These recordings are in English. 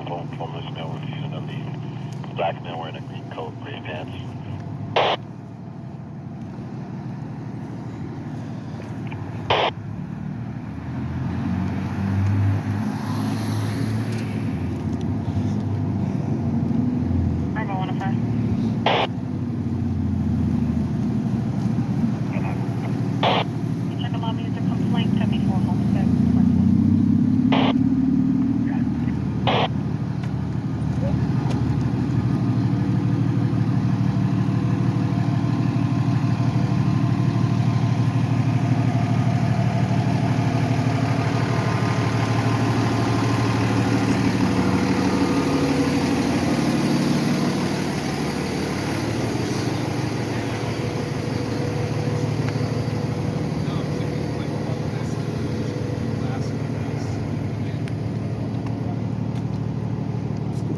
from this male with you and the black male wearing a green coat, green pants.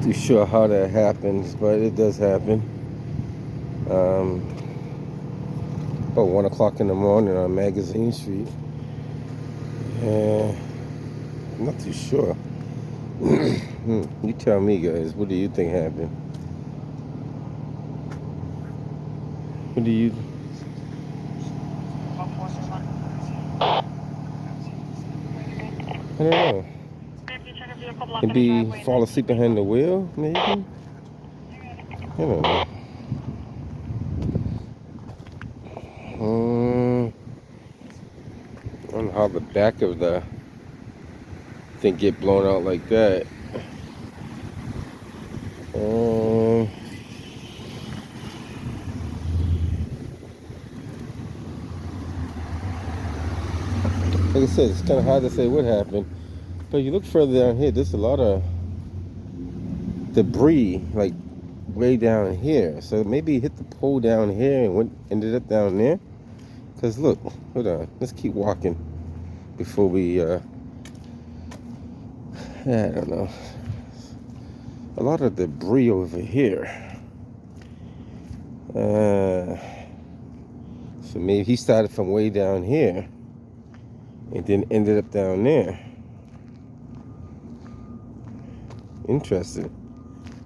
Too sure how that happens, but it does happen. About 1 o'clock in the morning on Magazine Street. I'm not too sure. You tell me, guys. What do you think happened? What do you? I don't know. Maybe fall asleep behind the wheel, maybe? I don't know. I don't know how the back of the thing get blown out like that. Like I said, it's kind of hard to say what happened. But you look further down here, there's a lot of debris, like way down here. So maybe he hit the pole down here and ended up down there. Because look, hold on, let's keep walking before we, I don't know. A lot of debris over here. So maybe he started from way down here and then ended up down there. Interesting.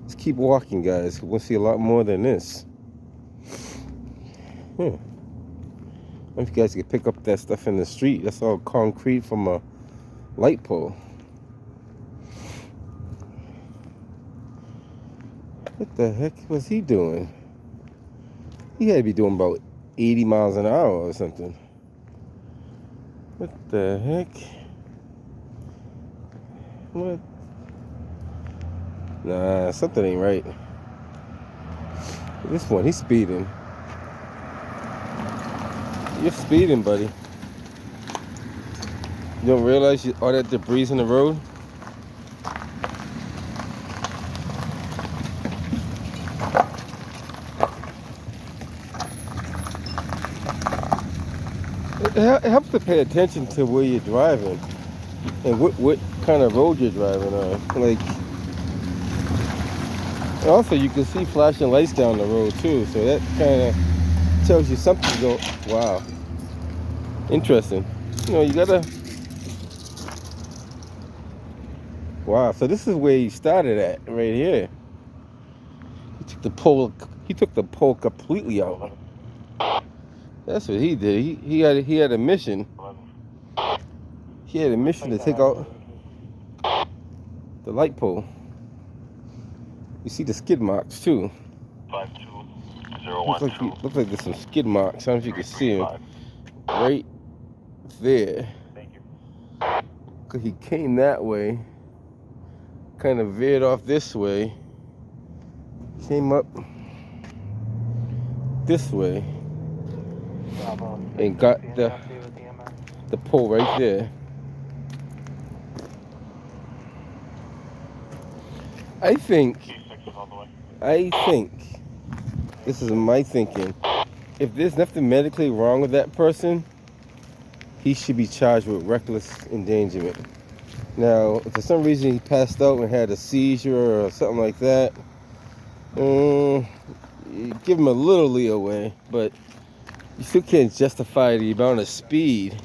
Let's keep walking, guys. We'll see a lot more than this. I don't know if you guys can pick up that stuff in the street. That's all concrete from a light pole. What the heck was he doing? He had to be doing about 80 miles an hour or something. What the heck? What? Nah, something ain't right. This one, he's speeding. You're speeding, buddy. You don't realize all that debris in the road? It helps to pay attention to where you're driving and what kind of road you're driving on. Like, also you can see flashing lights down the road too, so that kind of tells you something's going. Wow, interesting. You know, you gotta. Wow, so this is where he started at, right here. He took the pole. He took the pole completely out. That's what he did. He had a mission. He had a mission to take out the light pole. You see the skid marks too. 52012. Looks like there's some skid marks. I don't know if you can see them right there. Thank you. Cause he came that way, kind of veered off this way, came up this way, and got the pole right there. I think, this is my thinking, if there's nothing medically wrong with that person, he should be charged with reckless endangerment. Now, if for some reason he passed out and had a seizure or something like that, give him a little leeway, but you still can't justify the amount of speed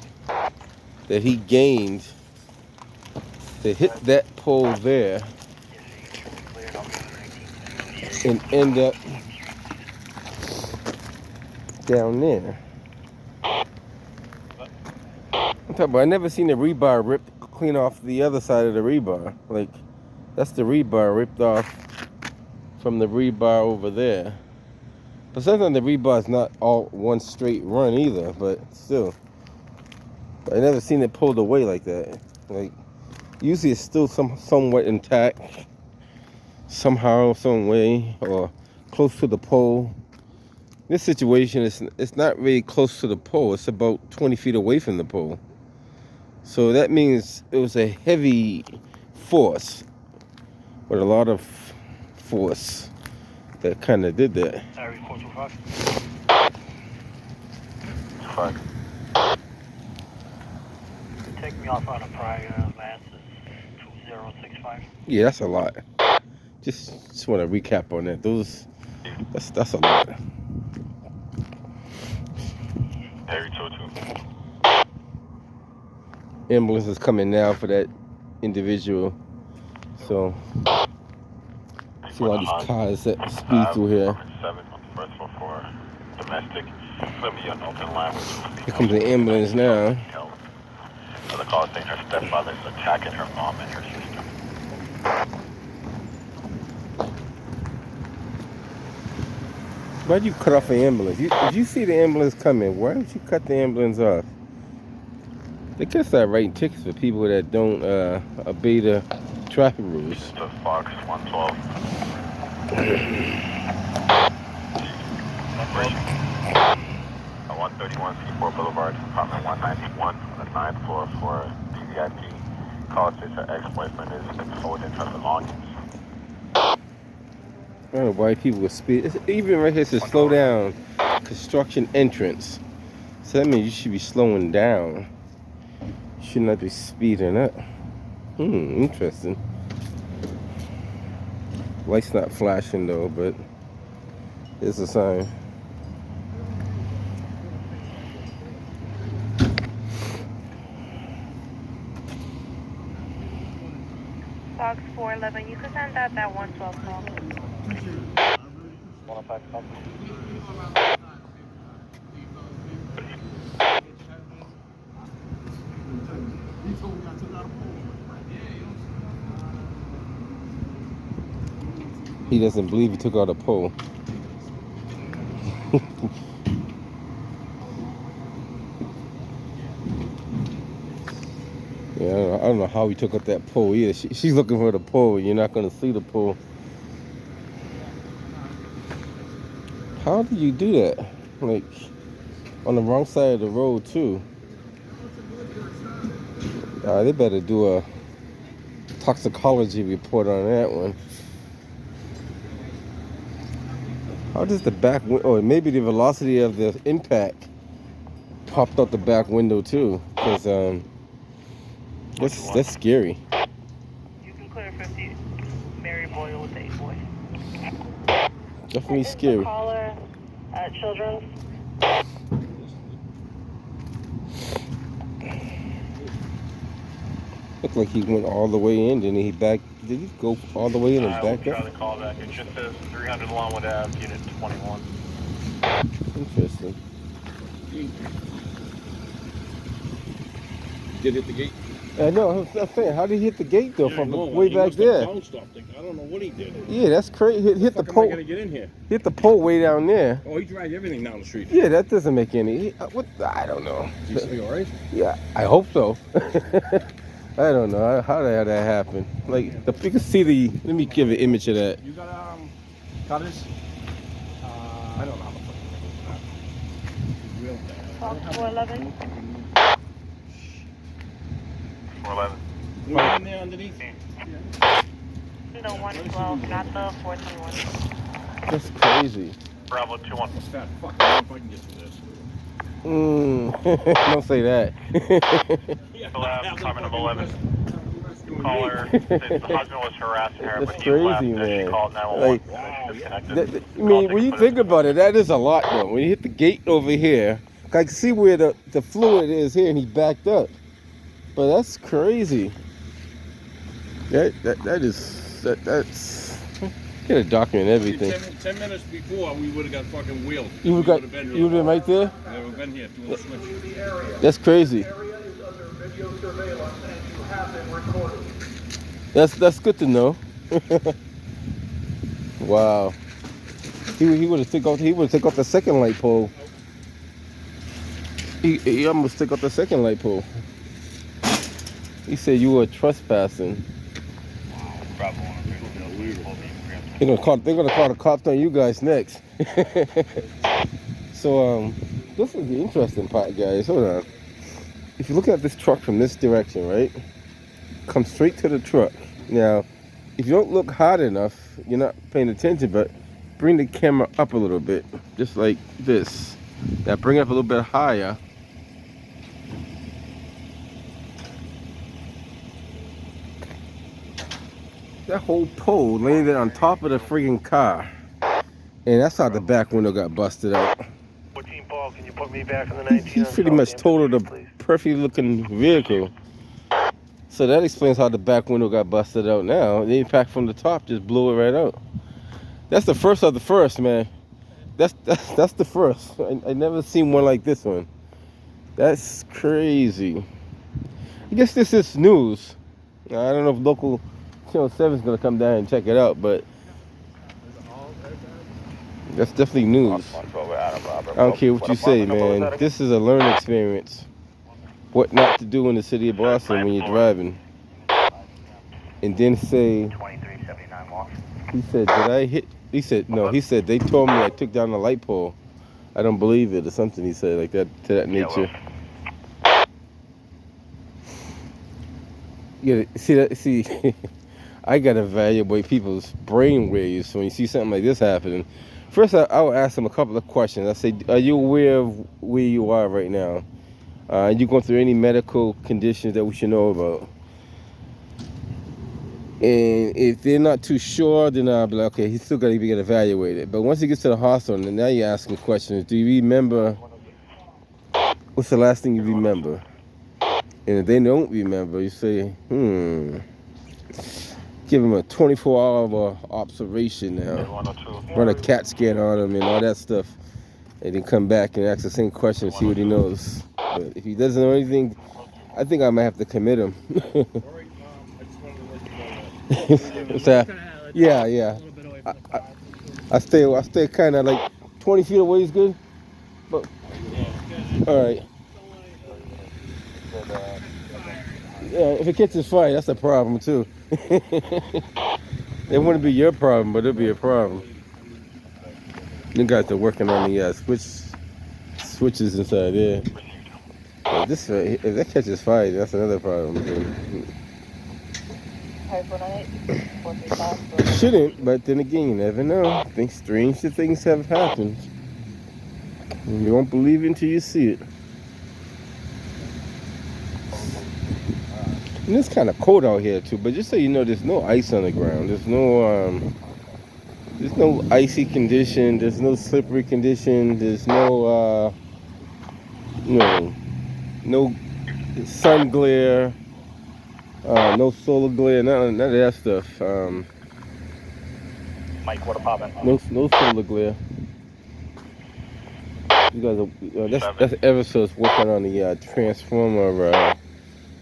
that he gained to hit that pole there and end up down there. I'm talking about, I never seen the rebar ripped clean off the other side of the rebar. Like, that's the rebar ripped off from the rebar over there. But sometimes the rebar is not all one straight run either, but still. I never seen it pulled away like that. Like, usually it's still somewhat intact, somehow, some way, or close to the pole. This situation it's not really close to the pole. It's about 20 feet away from the pole. So that means it was a heavy force, with a lot of force that kind of did that. Area 425. Fuck. Take me off on a prior last is 2065. Yeah, that's a lot. Just want to recap on that. That's a lot. Area 202. Ambulance is coming now for that individual. So see all these cars that speed through here. 7 on the first floor for domestic. Let me an open line with Here comes the ambulance now. The call saying her stepfather is attacking her mom and her sister. Why'd you cut off the ambulance? If you see the ambulance coming, why don't you cut the ambulance off? They could start writing tickets for people that don't obey the traffic rules. To Fox 112. 131 Seaport Boulevard, apartment 191 on the 9th floor for DVIP. Call says her ex-boyfriend is holding her belongings. I don't know why people would speed. Even right here says slow down, construction entrance. So that means you should be slowing down. You should not be speeding up. Interesting. Light's not flashing though, but it's a sign. Fox 411, you can send out that 112 call. 105 call. He doesn't believe he took out a pole. Yeah, I don't know how he took up that pole either. She's looking for the pole. You're not going to see the pole. How do you do that? Like, on the wrong side of the road, too. They better do a toxicology report on that one. How does the back window, or maybe the velocity of the impact popped out the back window, too. Because, that's scary. You can clear 50. Mary Boyle with 8 boy. Definitely scary. Caller at Children's. Looked like he went all the way in, didn't he? Did he go all the way in and back Try up? the call back. It just says 300 Longwood Ave, unit 21. Interesting. Did it hit the gate? I know. I'm saying, how did he hit the gate though? Yeah, From I know, way he back must have there. bounced off the- I don't know what he did. Yeah, that's crazy. Hit the How am I pole. gonna get in here? Hit the pole way down there. Oh, he dragged everything down the street. Yeah, that doesn't make any. What? I don't know. Is he all right? Yeah, I hope so. I don't know how the hell that happened. Like you can see the. Let me give an image of that. You got cutters? I don't know how the fuck real Fox 411. 411. Right in there underneath? The 112, not the 421. That's crazy. Bravo 21. What's that? Fuck, I don't know if I can get through this. Don't say that. Apartment of 11. Caller says the husband was harassing her, That's but he left crazy, as she man. called 911. Like, She disconnected. I mean, when you think about it, that is a lot though. When you hit the gate over here, I can see where the fluid is here, and he backed up. But that's crazy. That's Gotta document everything. 10 minutes before, we would have got fucking wheeled. You would have been been right there? Yeah, we've been here doing the switch. That's crazy. That's good to know. Wow. He would have took off the second light pole. He almost took off the second light pole. He said you were trespassing. They're gonna call the cops on you guys next. So this is the interesting part, guys. Hold on. If you look at this truck from this direction, right? Come straight to the truck. Now, if you don't look hard enough, you're not paying attention, but bring the camera up a little bit, just like this. Now bring it up a little bit higher. That whole pole landed on top of the friggin' car. And that's how the back window got busted out. 14 Paul, can you put me back in the 19? He pretty much totaled a perfect looking vehicle. So that explains how the back window got busted out now. The impact from the top just blew it right out. That's the first of the first, man. That's the first. I never seen one like this one. That's crazy. I guess this is news. I don't know if local Channel 7 is going to come down and check it out, but that's definitely news. I don't care what you say, man. This is a learning experience. What not to do in the city of Boston when you're driving. And then say, he said, did I hit? He said, no, he said, they told me I took down the light pole. I don't believe it, or something he said, like that, to that nature. Yeah, see, I gotta evaluate people's brain waves when you see something like this happening. First, I will ask them a couple of questions. I say, are you aware of where you are right now? Are you going through any medical conditions that we should know about? And if they're not too sure, then I'll be like, okay, he's still got to get evaluated. But once he gets to the hospital, and now you're asking questions. Do you remember? What's the last thing you remember? And if they don't remember, you say, give them a 24-hour observation now. Run a CAT scan on them and all that stuff. And then come back and ask the same question and see what he knows. But if he doesn't know anything, I think I might have to commit him. So, yeah. I stay kind of like 20 feet away is good. But all right. Yeah, if it catches fire, that's a problem too. It wouldn't be your problem, but it'll be a problem. You guys are working on the switches inside there. But this, if that catches fire, that's another problem. Shouldn't, but then again, you never know. Strange things have happened. You won't believe it until you see it. And it's kind of cold out here too, but just so you know, there's no ice on the ground. There's no icy condition. There's no slippery condition. There's no no sun glare, no solar glare, none of that stuff. Mike, what about No solar glare. You guys are that's Eversource working on the transformer. I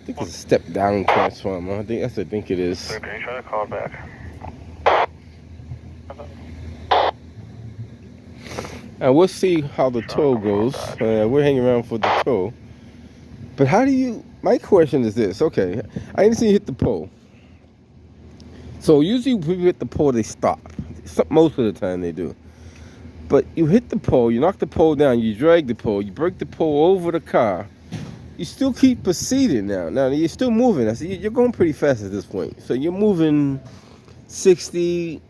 think it's a step down transformer. I think it is. Sir, can you try to call back? And we'll see how the tow goes. We're hanging around for the tow. But my question is this. Okay, I didn't see you hit the pole. So usually when people hit the pole, they stop. Most of the time they do. But you hit the pole, you knock the pole down, you drag the pole, you break the pole over the car. You still keep proceeding now. Now you're still moving. I see you're going pretty fast at this point. So you're moving 60,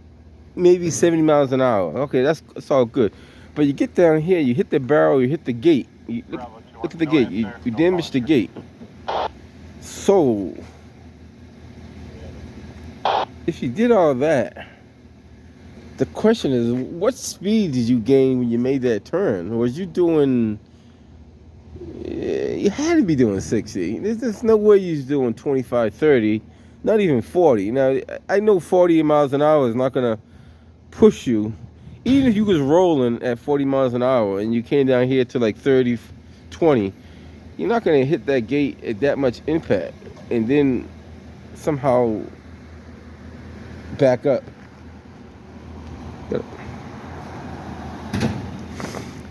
maybe 70 miles an hour. Okay, that's all good. But you get down here, you hit the barrel, you hit the gate. Look at the gate. You damage the gate. So if you did all that, the question is, what speed did you gain when you made that turn? Was you doing? You had to be doing 60. There's no way you're doing 25, 30, not even 40. Now, I know 40 miles an hour is not going to push you. Even if you was rolling at 40 miles an hour and you came down here to like 30, 20, you're not going to hit that gate at that much impact and then somehow back up.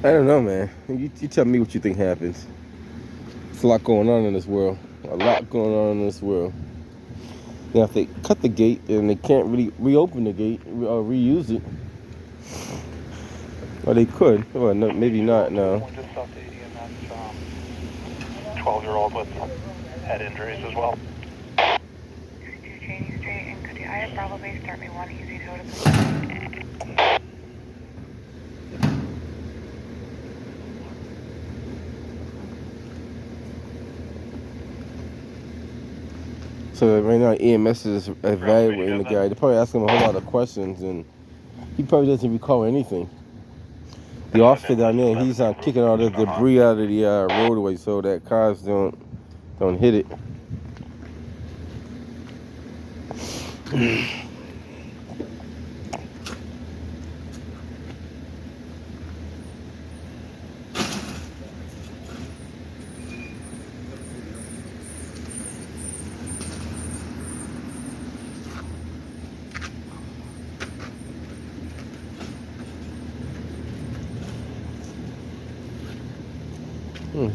I don't know, man. You tell me what you think happens. There's a lot going on in this world. A lot going on in this world. Now, if they cut the gate and they can't really reopen the gate or reuse it, or they could, well, no, maybe not now. Just off the 80, and that's 12-year-old with head injuries as well. 62 Cheney Street, and could you IF Bravo Base start me one easy tow to So right now EMS is evaluating the guy. They're probably asking him a whole lot of questions, and he probably doesn't recall anything. The officer down there, he's kicking all the debris out of the roadway so that cars don't hit it.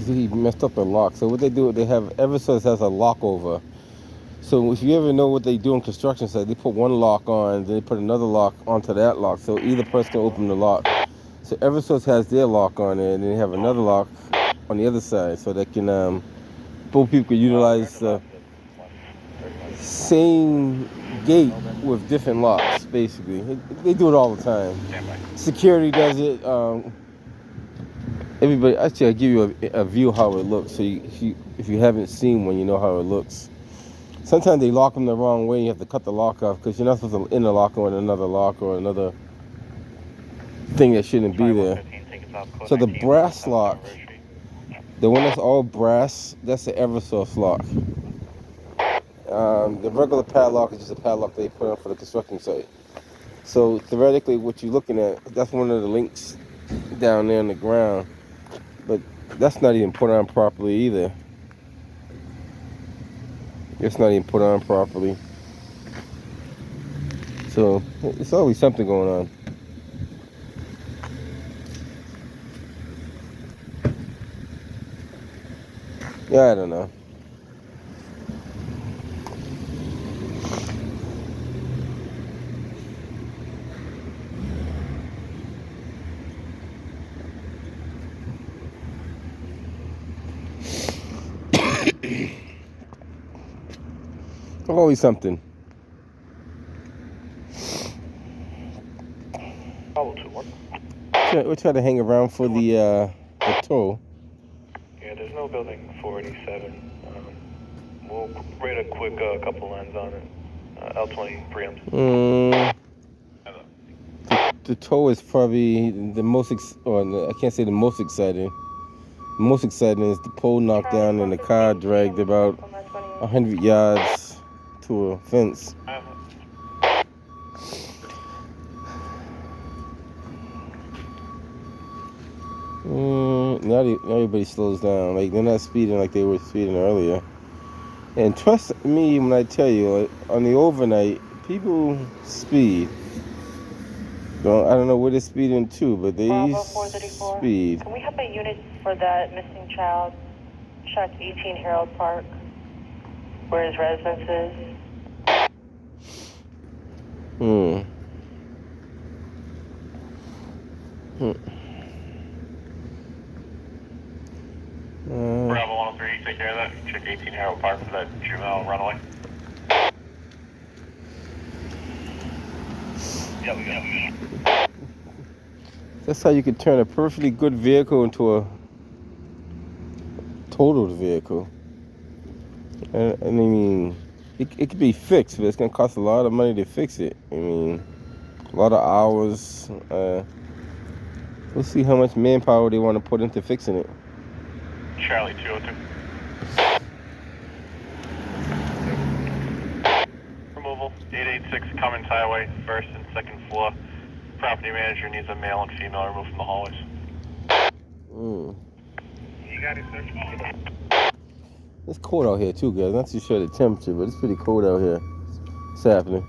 He messed up the lock. So what they do, they have Eversource has a lock over. So if you ever know what they do in construction site, they put one lock on, then they put another lock onto that lock, so either person can open the lock. So Eversource has their lock on it, and they have another lock on the other side, so they can both people can utilize the same gate with different locks. Basically, they do it all the time. Security does it. Everybody, actually, I'll give you a view of how it looks. So if you haven't seen one, you know how it looks. Sometimes they lock them the wrong way. You have to cut the lock off because you're not supposed to interlock with another lock or another thing that shouldn't be there. So the brass lock, the one that's all brass, that's the Eversource lock. The regular padlock is just a padlock they put on for the construction site. So theoretically, what you're looking at, that's one of the links down there on the ground. But that's not even put on properly either. It's not even put on properly. So it's always something going on. Yeah, I don't know. Always something. We'll try to hang around for the tow. Yeah, there's no building 487. We'll rate a quick couple lines on it. L20 preempt. The tow is probably the most, I can't say the most exciting. The most exciting is the pole knocked down and the car dragged about 100 yards to a fence. Now everybody slows down. Like, they're not speeding like they were speeding earlier. And trust me when I tell you, on the overnight, people speed. I don't know where they're speeding to, but they speed. Can we have a unit for that missing child? Check 18 Harold Park, where his residence is. Bravo 103, take care of that. Check 18 Harold Park for that juvenile runaway. Yeah, we got it. That's how you could turn a perfectly good vehicle into a totaled vehicle. I mean, it could be fixed, but it's going to cost a lot of money to fix it. I mean, a lot of hours. We'll see how much manpower they want to put into fixing it. Charlie 202. Removal, 886 Cummins Highway, 1st and 2nd floor. Property manager needs a male and female removed from the hallways. Mm. You got it, sir. It's cold out here too, guys. Not too sure the temperature, but it's pretty cold out here. It's happening.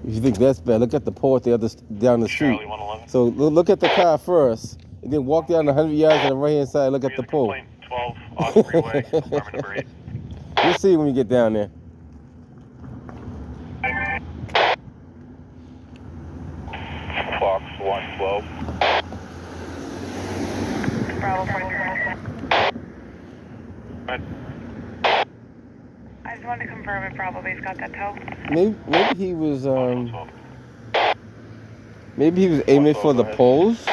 If you think that's bad, look at the pole at the other down the street. Charlie 111. So look at the car first, and then walk down 100 yards on the right hand side. Look at the pole. Complaint 12 off freeway, apartment number 8. You'll see when you get down there. Fox 112. Bravo 44. Right. I just wanted to confirm if Bravo Base got that tow. Maybe he was aiming for the poles.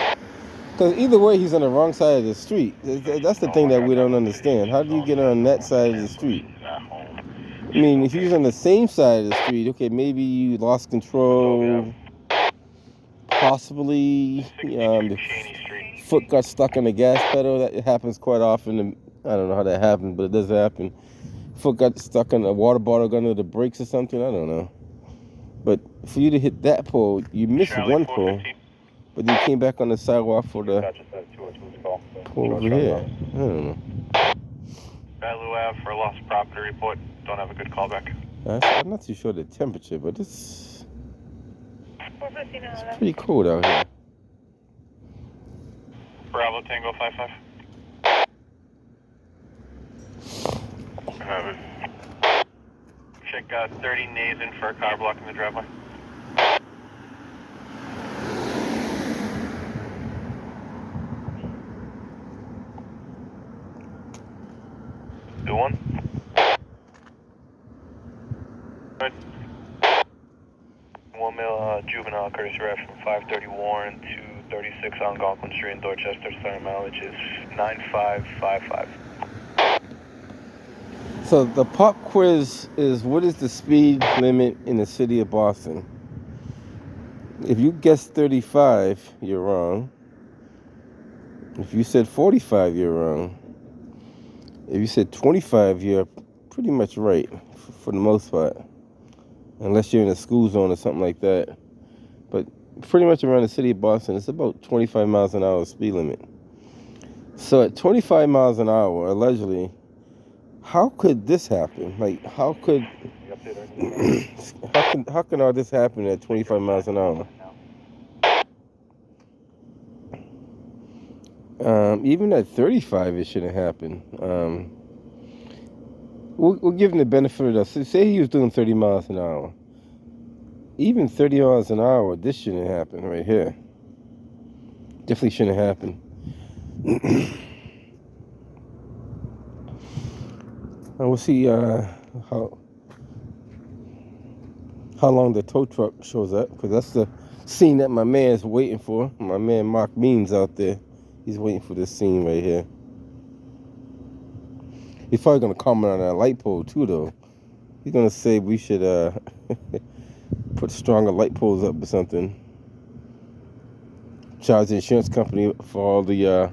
Because either way, he's on the wrong side of the street. That's the thing that we don't understand. How do you get on that side of the street? I mean, if he was on the same side of the street, okay, maybe you lost control. Possibly, the foot got stuck on the gas pedal. That happens quite often. I don't know how that happened, but it does happen. Foot got stuck on a water bottle gun under the brakes or something. I don't know. But for you to hit that pole, you missed one pole. But you came back on the sidewalk for the pole over here. I don't know. Balu Ave for a lost property report. Don't have a good callback. I'm not too sure the temperature, but it's pretty cold out here. Bravo Tango 55. Have it. Check 30 nays in for a car blocking the driveway. Do one. Right. One male juvenile courtesy ride from 530 Warren to 36 on Algonquin Street in Dorchester. Center mileage is 9555. So the pop quiz is, what is the speed limit in the city of Boston? If you guessed 35, you're wrong. If you said 45, you're wrong. If you said 25, you're pretty much right for the most part. Unless you're in a school zone or something like that. But pretty much around the city of Boston, it's about 25 miles an hour speed limit. So at 25 miles an hour, allegedly, how could this happen? Like, how can all this happen at 25 miles an hour? Even at 35, it shouldn't happen. We'll give him the benefit of the. Say he was doing 30 miles an hour. Even 30 miles an hour, this shouldn't happen right here. Definitely shouldn't happen. And we'll see how long the tow truck shows up, because that's the scene that my man's waiting for. My man Mark Means out there. He's waiting for this scene right here. He's probably going to comment on that light pole too, though. He's going to say we should put stronger light poles up or something. Charge the insurance company for all the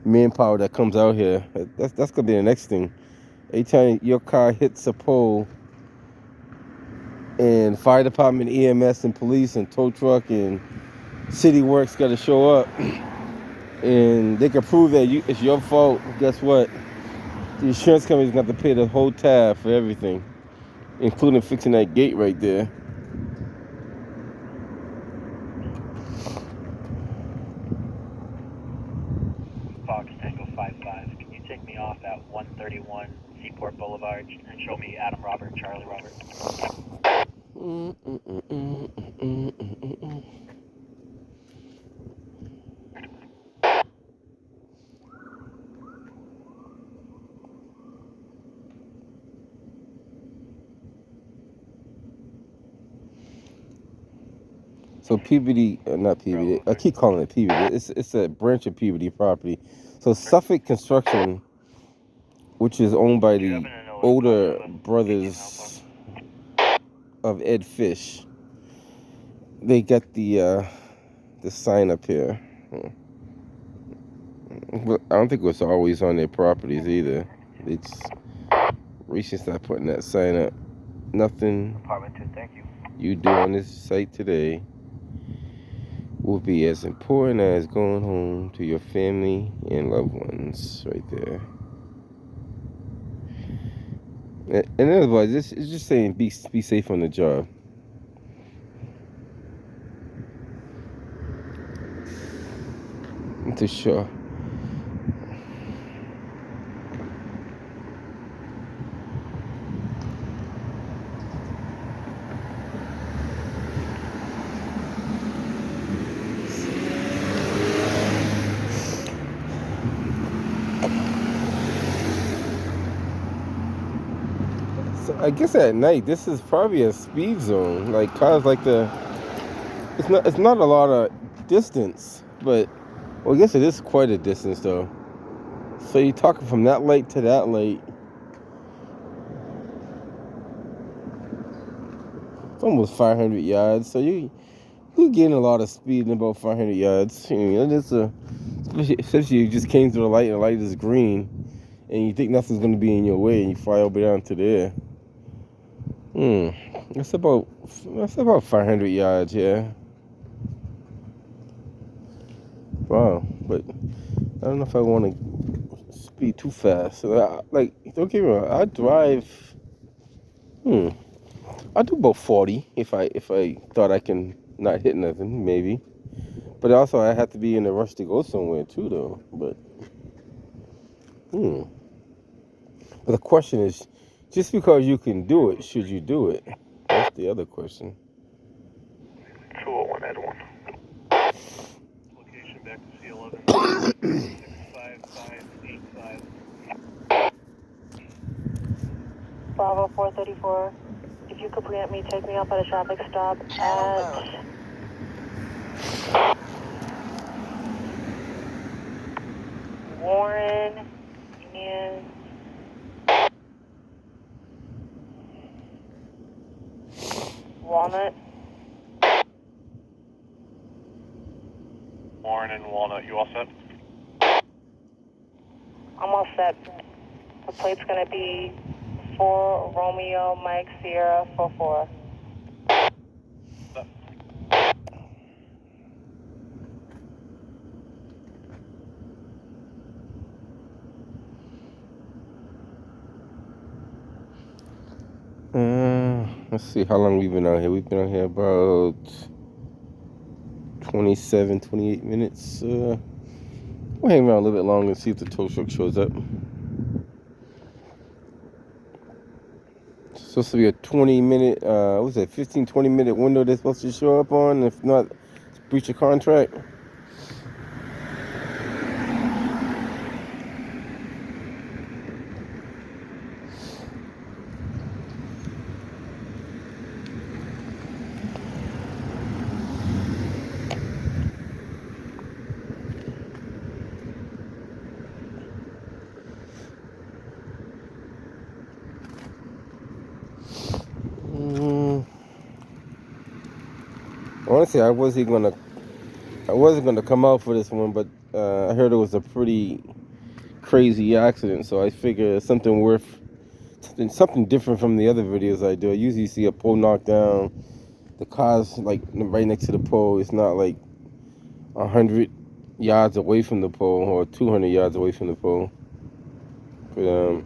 manpower that comes out here. That's going to be the next thing. Every time your car hits a pole, and fire department, EMS, and police, and tow truck, and city works got to show up, and they can prove that it's your fault, guess what? The insurance company's got to pay the whole tab for everything, including fixing that gate right there. Fox Tango 55. Can you take me off at 131 Seaport Boulevard and show me Adam Robert, Charlie Robert? So Peabody, not Peabody, I keep calling it Peabody. It's a branch of Peabody property. So Suffolk Construction, which is owned by the older brothers of Ed Fish, they got the sign up here. But I don't think it was always on their properties either. It's recently started putting that sign up. nothing Apartment 2, thank you. you do on this site today will be as important as going home to your family and loved ones. Right there. In other words, it's just saying be safe on the job. To sure. So I guess at night this is probably a speed zone. Like cars like the. It's not a lot of distance, but well, I guess it is quite a distance though. So you're talking from that light to that light. It's almost 500 yards. So you're getting a lot of speed in about 500 yards. You know, especially you just came through the light and the light is green, and you think nothing's going to be in your way, and you fly over down to there. That's about 500 yards, yeah. Wow, but I don't know if I want to speed too fast. So like, don't get me wrong, I drive. I do about 40 if I thought I can not hit nothing, maybe. But also I have to be in a rush to go somewhere too, though. But But the question is, just because you can do it, should you do it? That's the other question. 201 Ed 1. Location back to C11. 65585. Bravo 434. If you could preempt me, take me off at a traffic stop at Warren and Walnut. Warren and Walnut, you all set? I'm all set. The plate's gonna be 4 Romeo Mike Sierra 44. Let's see how long we've been out here. We've been out here about 27, 28 minutes. We'll hang around a little bit longer and see if the tow truck shows up. It's supposed to be a 20-minute, 15, 20-minute window they're supposed to show up on. If not, it's breach of contract. Honestly, I wasn't gonna come out for this one, but I heard it was a pretty crazy accident, so I figure something different from the other videos I do. I usually see a pole knocked down, the car's like right next to the pole. It's not like 100 yards away from the pole or 200 yards away from the pole. But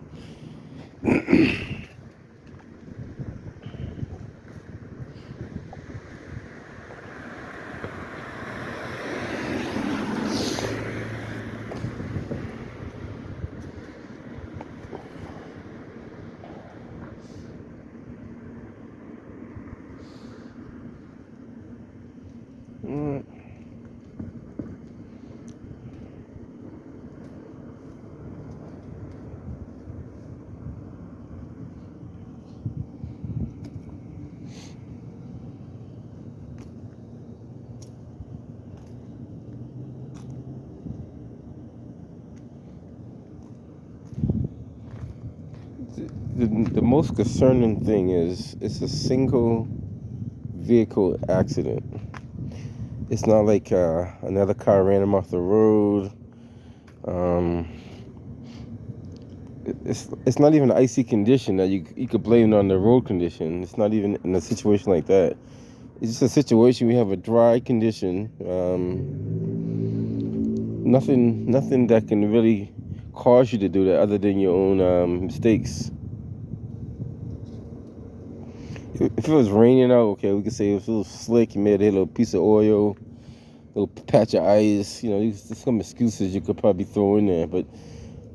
the most concerning thing is it's a single vehicle accident. It's not like another car ran him off the road. it's not even an icy condition that you could blame it on the road condition. It's not even in a situation like that. It's just a situation we have a dry condition. Nothing that can really cause you to do that other than your own mistakes. If it was raining out, okay, we could say if it was slick, you may have hit a little piece of oil, a little patch of ice. You know, there's some excuses you could probably throw in there. But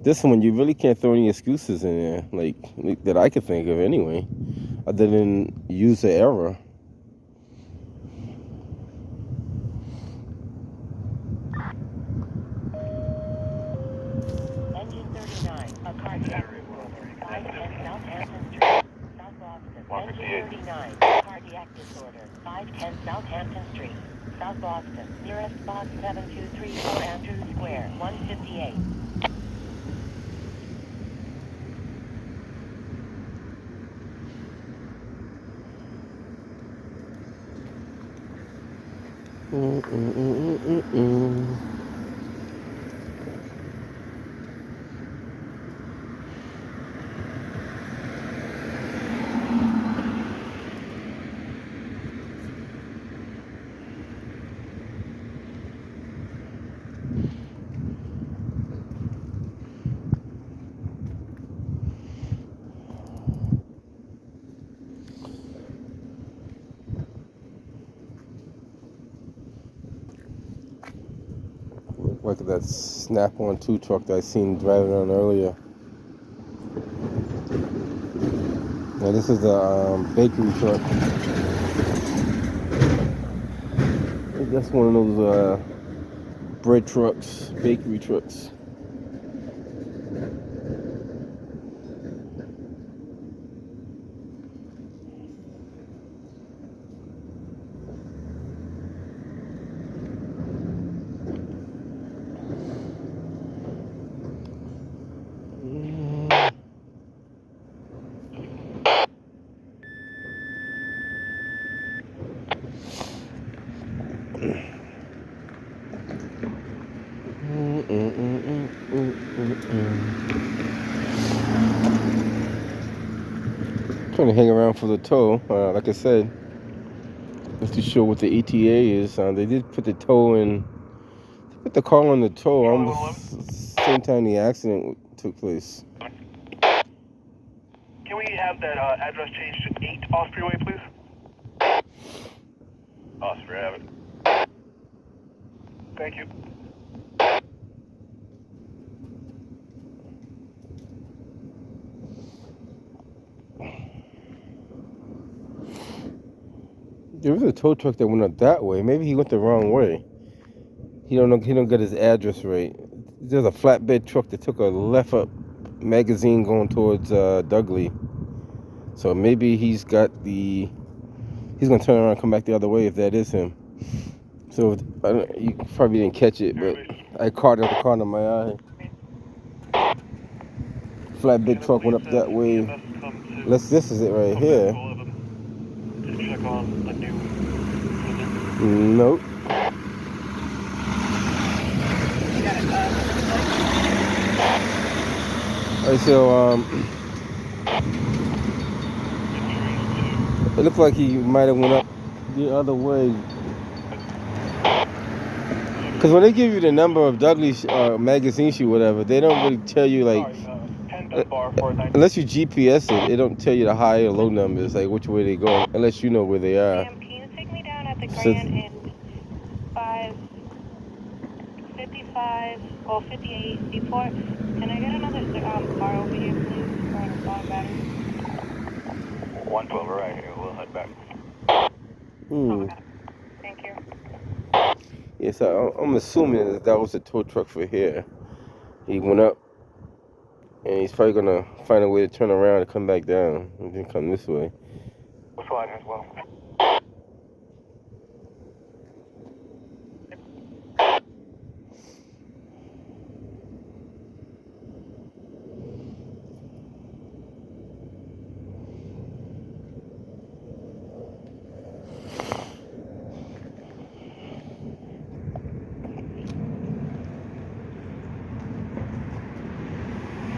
this one, you really can't throw any excuses in there, like that I could think of anyway, other than user error. Engine 39, a cardiac disorder, 510 Southampton Street, South Boston. Engine 39, cardiac disorder, 510 Southampton Street, South Boston. Nearest box 7234 Andrews Square, 158. Like that Snap-on 2 truck that I seen driving around earlier. Now this is the bakery truck. That's one of those bread trucks, bakery trucks. Trying to hang around for the tow. Like I said, just to show what the ETA is. They did put the tow in. They put the car on the tow almost same time the accident took place. Can we have that address changed to 8 Osprey Way, please? Osprey, have it. Thank you. There was a tow truck that went up that way. Maybe he went the wrong way. He don't get his address right. There's a flatbed truck that took a left up magazine going towards Dudley. So maybe he's gonna turn around and come back the other way if that is him. So you probably didn't catch it, but I caught it at the corner of my eye. Flatbed truck went up that way. Unless this is it right here. Check on a new. Nope. Alright, so it looked like he might have went up the other way. Because when they give you the number of Douglas magazine shoe, whatever, they don't really tell you like. Unless you GPS it, it don't tell you the high or low numbers, like which way they go, unless you know where they are. Ma'am, can you take me down at the Grand in 555, 58 Seaport? Can I get another car over here, please, for a phone battery? 112 right here. We'll head back. Thank you. Yeah, so I'm assuming that was a tow truck for here. He went up, and he's probably gonna find a way to turn around and come back down, and then come this way. We're sliding as well.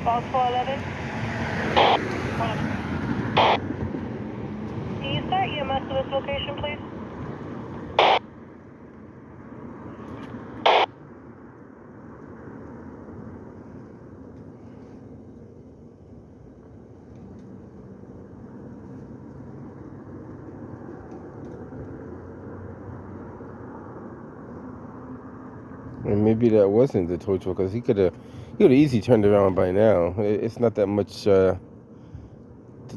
False 411. Can you start EMS to this location, please? And maybe that wasn't the tow truck, because he could have easily turned around by now. It's not that much to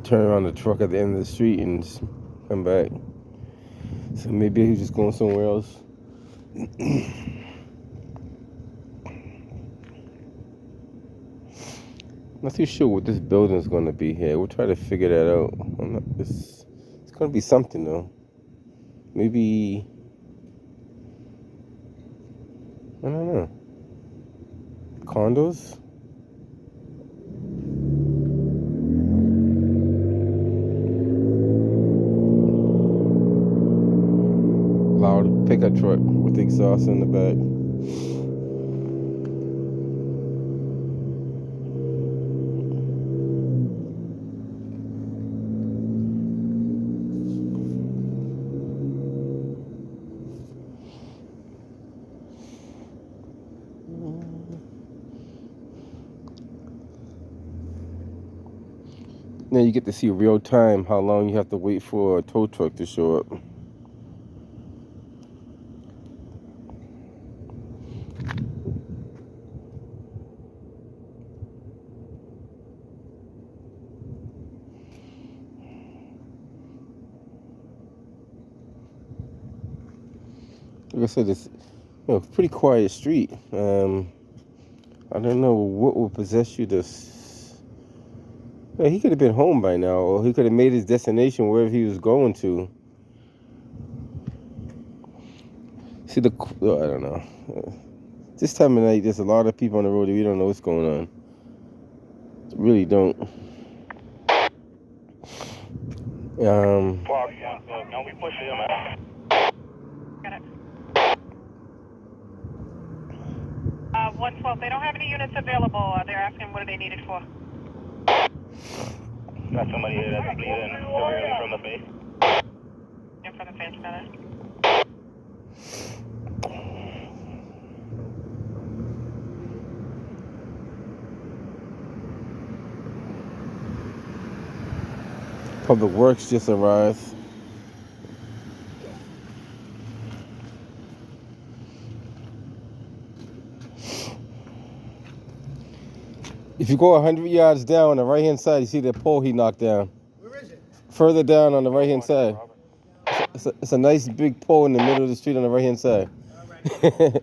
turn around the truck at the end of the street and just come back. So maybe he's just going somewhere else. Not too sure what this building is going to be here. We'll try to figure that out. It's going to be something though. Maybe, I don't know. Condos? Loud pickup truck with exhaust in the back. Now you get to see real time how long you have to wait for a tow truck to show up. Like I said, it's pretty quiet street. I don't know what would possess you to. Yeah, he could have been home by now, or he could have made his destination wherever he was going to. See I don't know. This time of night, there's a lot of people on the road that we don't know what's going on. Really don't. No, we push him out. Got it. 112, they don't have any units available. They're asking what do they need it for. Got somebody here that's bleeding severely from the face. In front of the face, got it. Public Works just arrived. If you go 100 yards down on the right-hand side, you see that pole he knocked down. Where is it? Further down on the right-hand side. It's a nice big pole in the middle of the street on the right-hand side. Okay,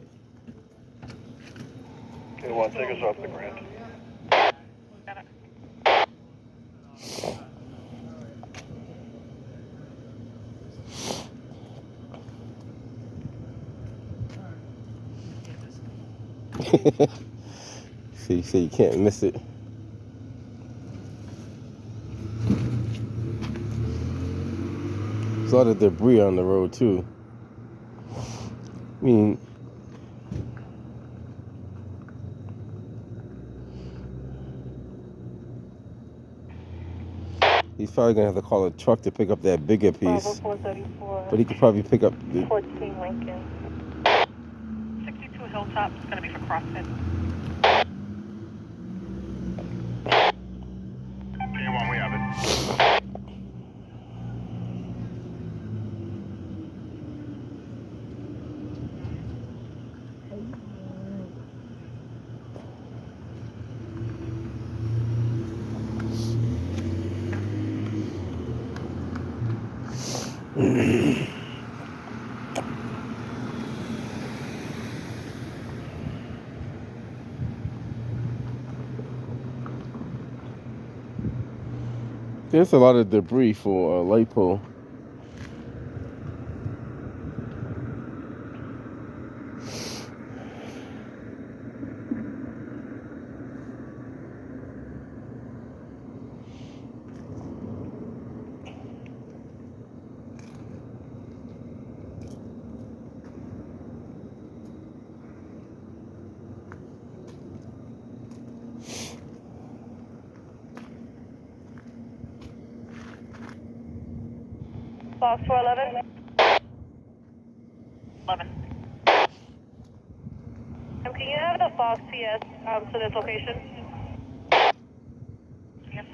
one, take us off the Grand. Got it. So you can't miss it. There's a lot of debris on the road too. I mean, he's probably gonna have to call a truck to pick up that bigger piece. 434. But he could probably pick up the 14 Lincoln. 62 Hilltop is going to be for CrossFit. K1, we have it. There's a lot of debris for a light pole. Fox 411. 11. Can you have the Fox PS to this location? Yes.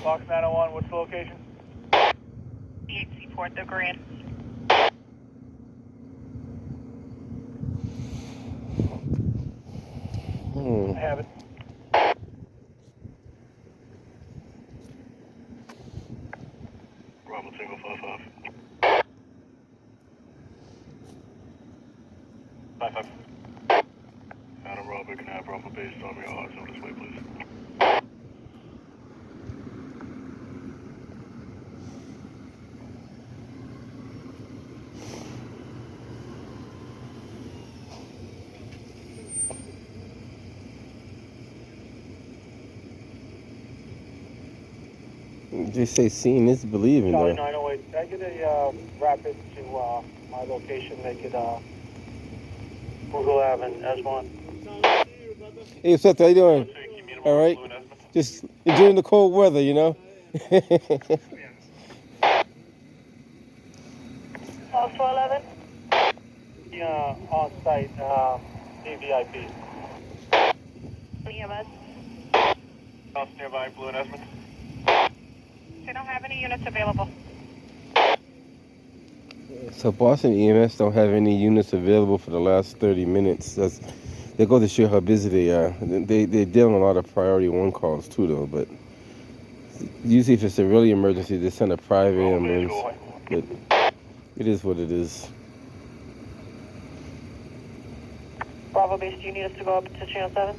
Fox 901, what's the location? 8 Seaport, the Grand. I have it. Bravo Tango 55. 55. Adam Robert, can I have Bravo Base on your odds on this way, please? They say seeing is believing, Charlie though. 908, can I get a rapid to my location, make it Google Ave and S1? Hey, what's up? How you doing? All right. Just enjoying the cold weather, you know. Fox 411. Yeah, on site, DVIP. EMS. House nearby, Blue and Esmond. They don't have any units available. So Boston EMS don't have any units available for the last 30 minutes. They go to show how busy they are. They're dealing a lot of priority 1 calls too, though. But usually, if it's a really emergency, they send a private ambulance. But it is what it is. Bravo Base, do you need us to go up to Channel 7?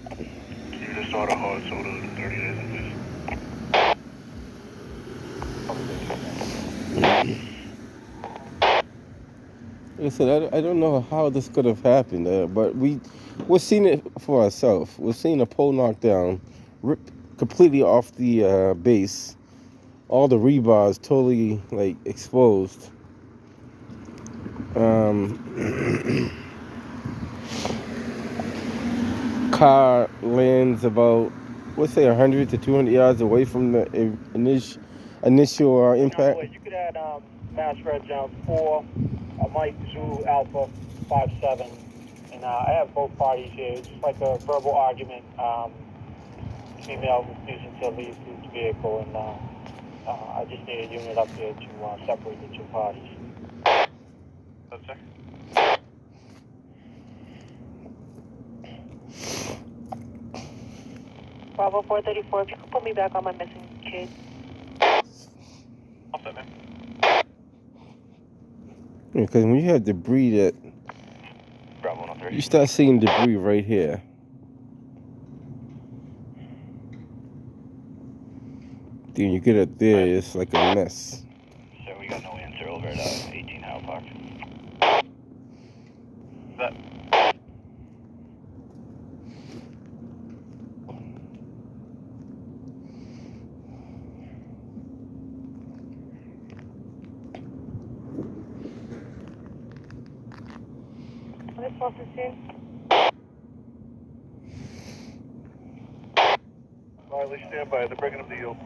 Can you just order hard soda in 30 days, please? Listen, I don't know how this could have happened, but we're seeing it for ourselves. We're seeing a pole knocked down, ripped completely off the base, all the rebars totally like exposed. Car lands about, let's say, 100 to 200 yards away from the initial impact. You could add Mass Red Jones 4, Mike Zoo Alpha 57, and I have both parties here. It's just like a verbal argument. Female refusing to leave the vehicle, and I just need a unit up here to separate the 2 parties. That's it. Bravo 434, if you could put me back on my missing kid. All set, man. Because when you have debris that, Bravo 103. you start seeing debris right here. Then you get up there, it's like a mess. Sir, we got no answer over at 18 Howell Park. That. What is Boston scene? Riley, stand by. They're breaking up the yield.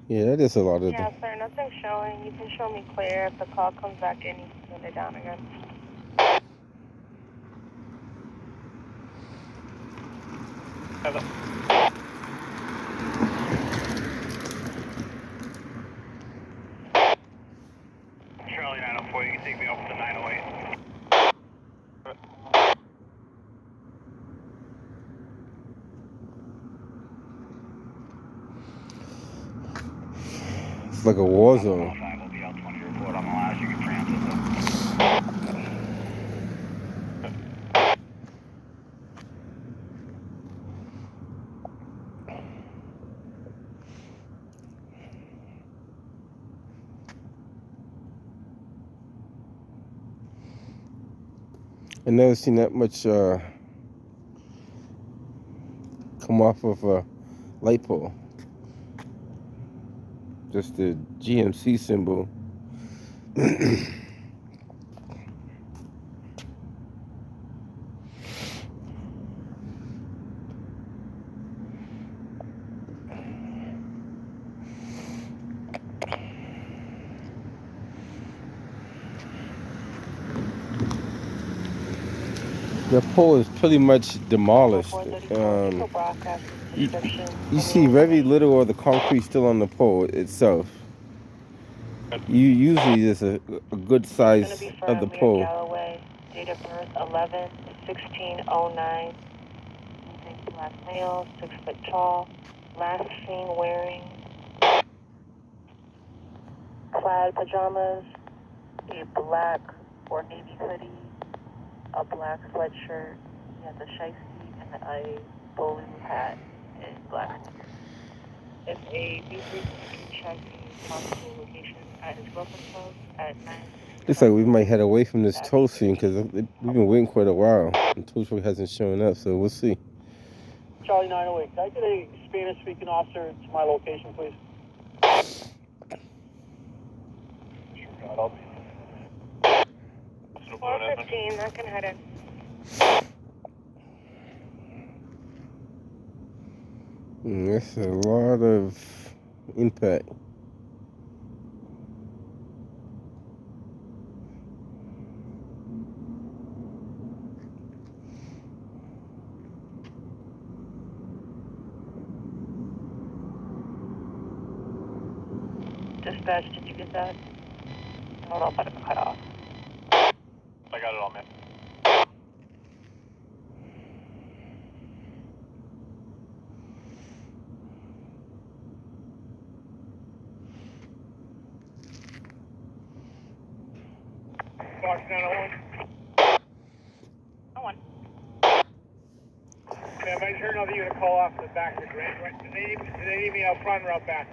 Yeah, that is a lot of. Yeah, sir, nothing showing. You can show me clear. If the call comes back in, you can send it down again. Hello. Charlie 904, you can take me over to 908. It's like a war zone. We'll be out 20 report. I'm gonna ask you to transit them. I never seen that much come off of a light pole. Just the GMC symbol. The pole is pretty much demolished. 434, Eagle broadcast You, description. you see very little of the concrete still on the pole itself. Usually there's a good It's going to size be for of the Amir pole. Galloway, date of birth 11/16/09. Black male, 6 foot tall. Last seen wearing plaid pajamas, a black or navy hoodie, a black sweatshirt. He has a shiesty and a blue hat and black sneakers. If a debrief can check the possible location at his girlfriend's house at 9. Looks like we might head away from this tow scene because we've been waiting quite a while. The tow truck hasn't shown up, so we'll see. Charlie 908, can I get a Spanish-speaking officer to my location, please? Sure, God, I'll be. 415, I can head in. That's a lot of impact. Dispatch, did you get that? Hold on, but I'm cut off. I got it all, man. Fox 901. No one. Yeah, I just heard another unit call off the back of the grant. Right? Do they need me out front or out back?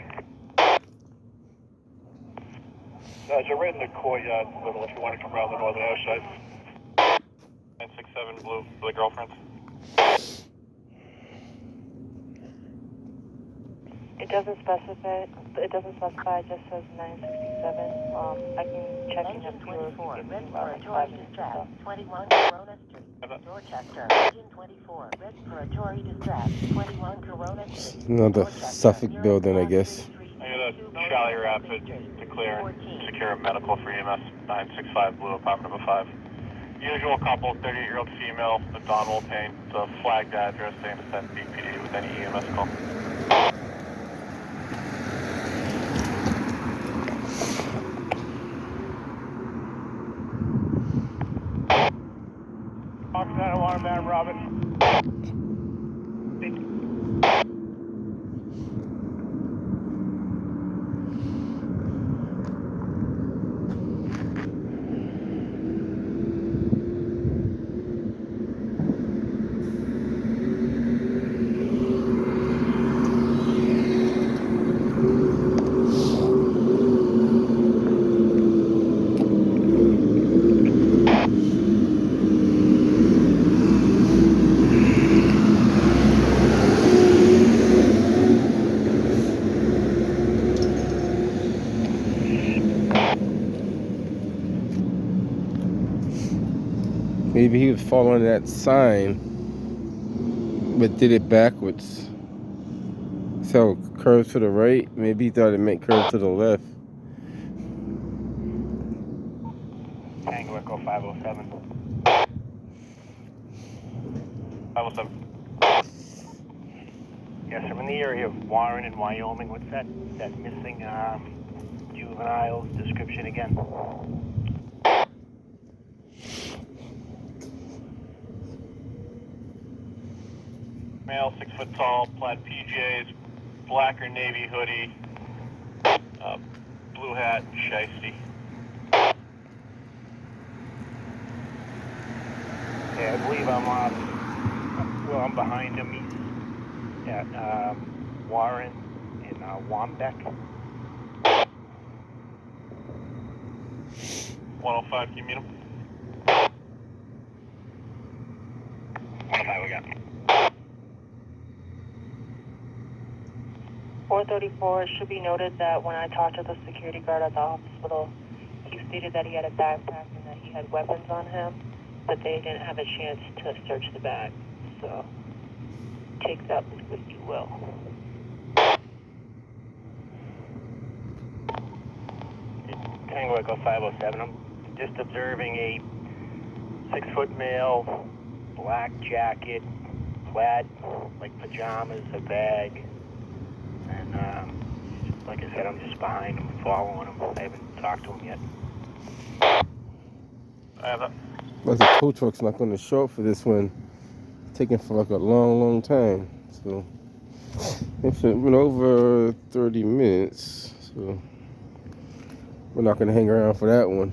You're right in the courtyard, little if you want to come around the northern airside. 967 blue for the girlfriend. It doesn't specify. It doesn't specify. It just says 967. I can check in Engine a few. 24, respiratory distress, 21 Corona Street, Dorchester. Engine 24, respiratory distress, 21 Corona Street, Another Dorchester. Suffolk building, I guess. I got a Charlie Rapid to clear and secure medical for EMS 965 blue, apartment number 5. Usual couple, 38-year-old female, the Donald Payne. It's a flagged address, saying to send BPD with any EMS call. Fox 901, man, Robin. Maybe he was following that sign, but did it backwards. So curve to the right. Maybe he thought it meant curve to the left. Tango Echo 507. 507. Yes, I'm in the area of Warren in Wyoming. What's that missing juvenile's description again? Male, 6 foot tall, plaid PJs, black or navy hoodie, blue hat, shiesty. Yeah, I believe I'm behind him. He's at Warren in Wambeck. 105, can you meet him? 105, we got. 434. It should be noted that when I talked to the security guard at the hospital, he stated that he had a backpack and that he had weapons on him, but they didn't have a chance to search the bag. So take that with what you will. Tango Echo 507. I'm just observing a 6 foot male, black jacket, plaid, like pajamas, a bag, and like I said, I'm just behind him, following him. I haven't talked to him yet. I have that. But the tow truck's not going to show up for this one. Taking for like a long time. So it's been over 30 minutes. So we're not going to hang around for that one.